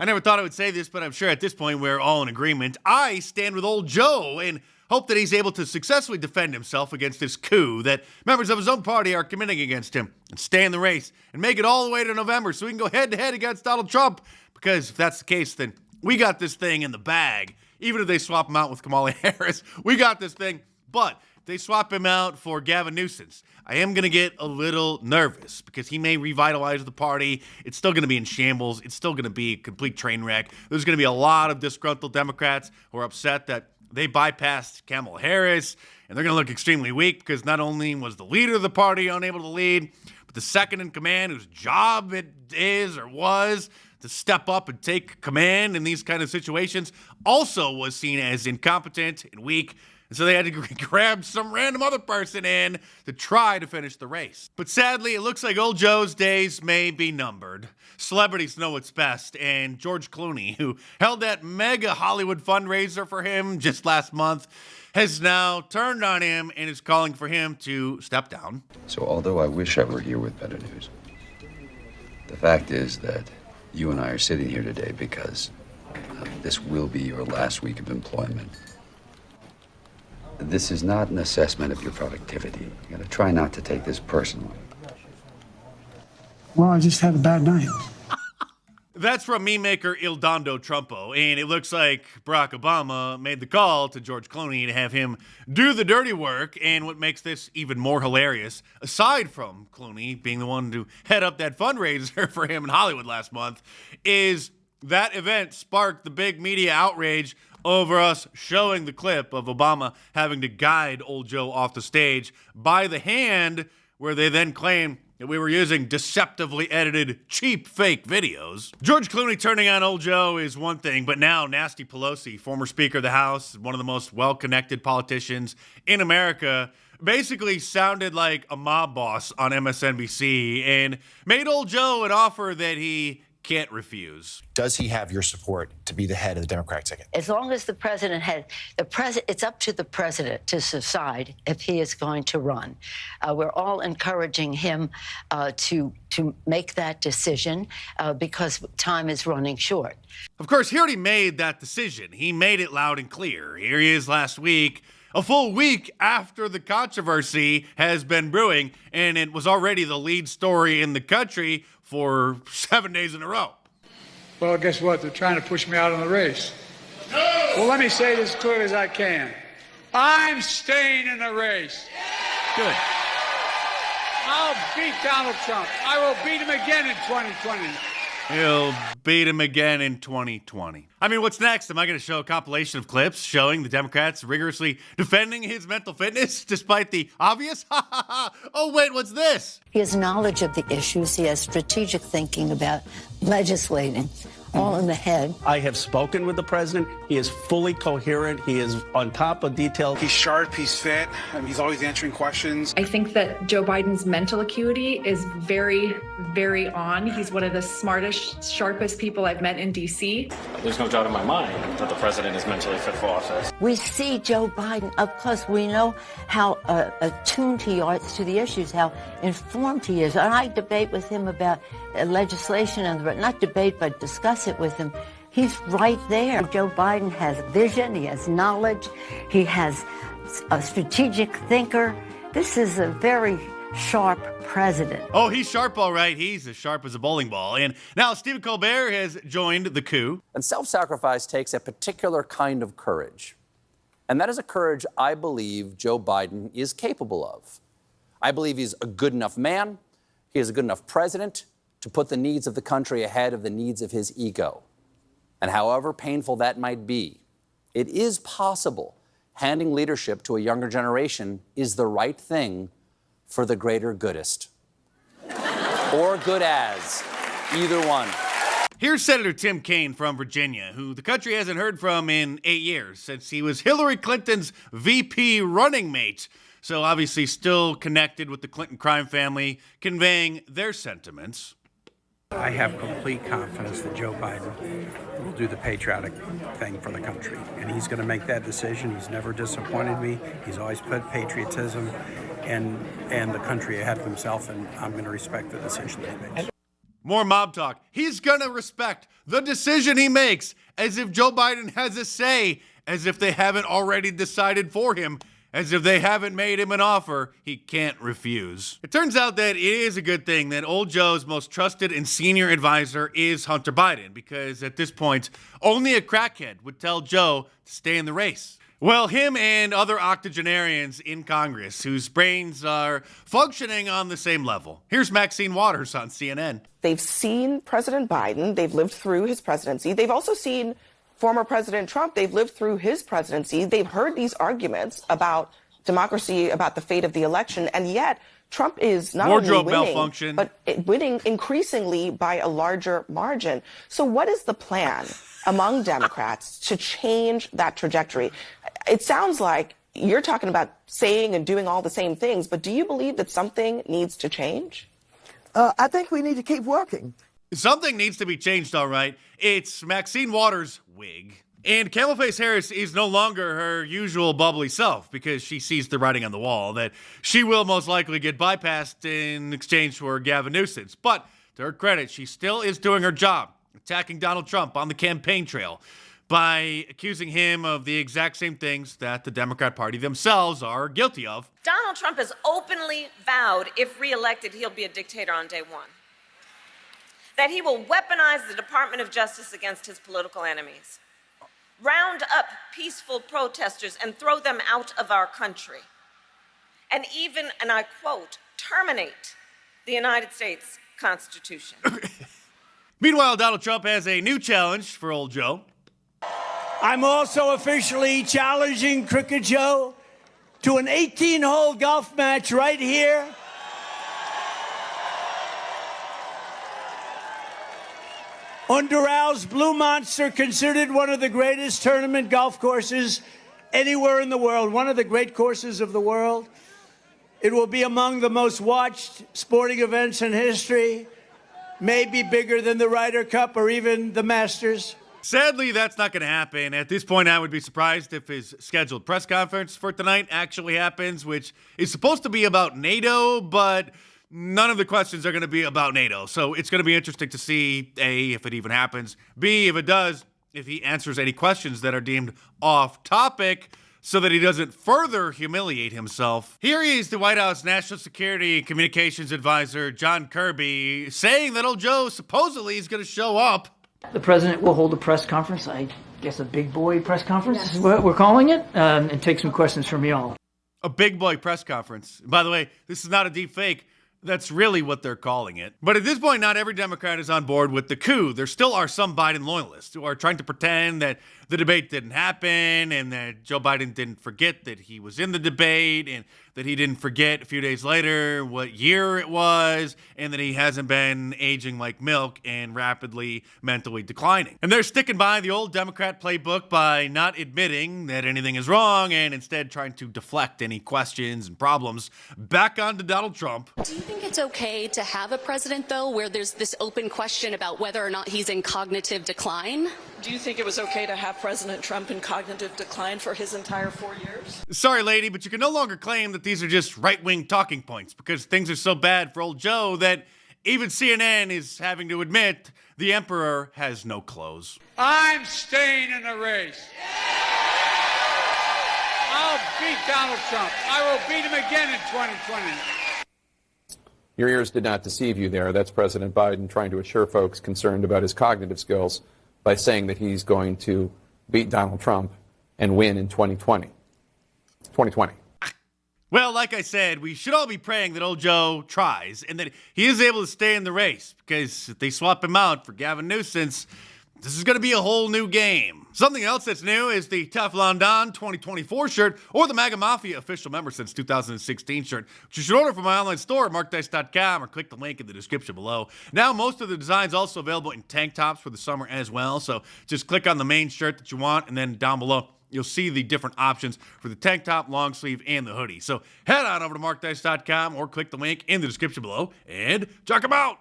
I never thought I would say this, but I'm sure at this point we're all in agreement. I stand with old Joe and hope that he's able to successfully defend himself against this coup that members of his own party are committing against him and stay in the race and make it all the way to November so we can go head-to-head against Donald Trump. Because if that's the case, then we got this thing in the bag. Even if they swap him out with Kamala Harris, we got this thing. But if they swap him out for Gavin Newsom, I am going to get a little nervous because he may revitalize the party. It's still going to be in shambles. It's still going to be a complete train wreck. There's going to be a lot of disgruntled Democrats who are upset that they bypassed Kamala Harris, and they're going to look extremely weak because not only was the leader of the party unable to lead, but the second in command, whose job it is or was to step up and take command in these kind of situations, also was seen as incompetent and weak. And so they had to grab some random other person in to try to finish the race. But sadly, it looks like old Joe's days may be numbered. Celebrities know what's best, and George Clooney, who held that mega Hollywood fundraiser for him just last month, has now turned on him and is calling for him to step down. So although I wish I were here with better news, the fact is that you and I are sitting here today because this will be your last week of employment. This is not an assessment of your productivity. You gotta try not to take this personally. Well, I just had a bad night. That's from meme maker Il Dondo Trumpo, and it looks like Barack Obama made the call to George Clooney to have him do the dirty work. And what makes this even more hilarious, aside from Clooney being the one to head up that fundraiser for him in Hollywood last month, is that event sparked the big media outrage over us showing the clip of Obama having to guide old Joe off the stage by the hand, where they then claim that we were using deceptively edited, cheap, fake videos. George Clooney turning on old Joe is one thing, but now Nasty Pelosi, former Speaker of the House, one of the most well-connected politicians in America, basically sounded like a mob boss on MSNBC and made old Joe an offer that he can't refuse. Does he have your support to be the head of the Democratic ticket? As long as the president has it's up to the president to decide if he is going to run. We're all encouraging him to make that decision because time is running short. Of course, he already made that decision. He made it loud and clear. Here he is last week, a full week after the controversy has been brewing, and it was already the lead story in the country for 7 days in a row. Well, guess what? They're trying to push me out of the race. No! Well, let me say this as clearly as I can. I'm staying in the race. Good. I'll beat Donald Trump. I will beat him again in 2020. He'll beat him again in 2020. I mean, what's next? Am I going to show a compilation of clips showing the Democrats rigorously defending his mental fitness despite the obvious? Oh, wait, what's this? He has knowledge of the issues. He has strategic thinking about legislating, all in the head. I have spoken with the president. He is fully coherent. He is on top of detail. He's sharp. He's fit. He's always answering questions. I think that Joe Biden's mental acuity is very, very on. He's one of the smartest, sharpest people I've met in D.C. There's no doubt in my mind that the president is mentally fit for office. We see Joe Biden up close. We know how attuned he is to the issues, how informed he is. And I debate with him about legislation, and not debate, but discuss it with him. He's right there. Joe Biden has vision. He has knowledge. He has a strategic thinker. This is a very sharp president. Oh, he's sharp, all right. He's as sharp as a bowling ball. And now Stephen Colbert has joined the coup. And self-sacrifice takes a particular kind of courage. And that is a courage I believe Joe Biden is capable of. I believe he's a good enough man. He is a good enough president to put the needs of the country ahead of the needs of his ego. And however painful that might be, it is possible handing leadership to a younger generation is the right thing for the greater goodest. Or good as, either one. Here's Senator Tim Kaine from Virginia, who the country hasn't heard from in 8 years since he was Hillary Clinton's VP running mate. So obviously still connected with the Clinton crime family, conveying their sentiments. I have complete confidence that Joe Biden will do the patriotic thing for the country, and he's going to make that decision. He's never disappointed me. He's always put patriotism and the country ahead of himself, and I'm going to respect the decision that he makes. More mob talk. He's gonna respect the decision he makes, as if Joe Biden has a say, as if they haven't already decided for him, as if they haven't made him an offer he can't refuse. It turns out that it is a good thing that old Joe's most trusted and senior advisor is Hunter Biden, because at this point, only a crackhead would tell Joe to stay in the race. Well, him and other octogenarians in Congress whose brains are functioning on the same level. Here's Maxine Waters on CNN. They've seen President Biden. They've lived through his presidency. They've also seen former President Trump. They've lived through his presidency. They've heard these arguments about democracy, about the fate of the election, and yet Trump is not only winning, malfunction, but winning increasingly by a larger margin. So what is the plan among Democrats to change that trajectory? It sounds like you're talking about saying and doing all the same things, but do you believe that something needs to change? I think we need to keep working. Something needs to be changed, all right. It's Maxine Waters' wig. And Kamala Harris is no longer her usual bubbly self, because she sees the writing on the wall that she will most likely get bypassed in exchange for Gavin Newsom. But to her credit, she still is doing her job, attacking Donald Trump on the campaign trail by accusing him of the exact same things that the Democrat Party themselves are guilty of. Donald Trump has openly vowed, if reelected, he'll be a dictator on day one. That he will weaponize the Department of Justice against his political enemies, round up peaceful protesters and throw them out of our country, and even, and I quote, terminate the United States Constitution. Meanwhile, Donald Trump has a new challenge for old Joe. I'm also officially challenging Crooked Joe to an 18-hole golf match right here on Doral Blue Monster, considered one of the greatest tournament golf courses anywhere in the world, one of the great courses of the world. It will be among the most watched sporting events in history, maybe bigger than the Ryder Cup or even the Masters. Sadly, that's not going to happen. At this point, I would be surprised if his scheduled press conference for tonight actually happens, which is supposed to be about NATO, but none of the questions are going to be about NATO. So it's going to be interesting to see, A, if it even happens, B, if it does, if he answers any questions that are deemed off topic so that he doesn't further humiliate himself. Here he is, the White House National Security Communications Advisor, John Kirby, saying that old Joe supposedly is going to show up. The president will hold a press conference, I guess a big boy press conference is what we're calling it, and take some questions from y'all. A big boy press conference. By the way, this is not a deep fake. That's really what they're calling it. But at this point, not every Democrat is on board with the coup. There still are some Biden loyalists who are trying to pretend that the debate didn't happen and that Joe Biden didn't forget that he was in the debate and that he didn't forget a few days later what year it was and that he hasn't been aging like milk and rapidly mentally declining. And they're sticking by the old Democrat playbook by not admitting that anything is wrong and instead trying to deflect any questions and problems back onto Donald Trump. Do you think it's okay to have a president, though, where there's this open question about whether or not he's in cognitive decline? Do you think it was okay to have President Trump in cognitive decline for his entire 4 years? Sorry, lady, but you can no longer claim that these are just right-wing talking points because things are so bad for old Joe that even CNN is having to admit the emperor has no clothes. I'm staying in the race. I'll beat Donald Trump. I will beat him again in 2020. Your ears did not deceive you there. That's President Biden trying to assure folks concerned about his cognitive skills by saying that he's going to beat Donald Trump and win in 2020. Well, like I said, we should all be praying that old Joe tries and that he is able to stay in the race, because if they swap him out for Gavin Newsom, this is going to be a whole new game. Something else that's new is the Teflon Don 2024 shirt, or the MAGA Mafia official member since 2016 shirt, which you should order from my online store at markdice.com or click the link in the description below. Now, most of the designs also available in tank tops for the summer as well, so just click on the main shirt that you want, and then down below, you'll see the different options for the tank top, long sleeve, and the hoodie. So head on over to markdice.com or click the link in the description below and check them out.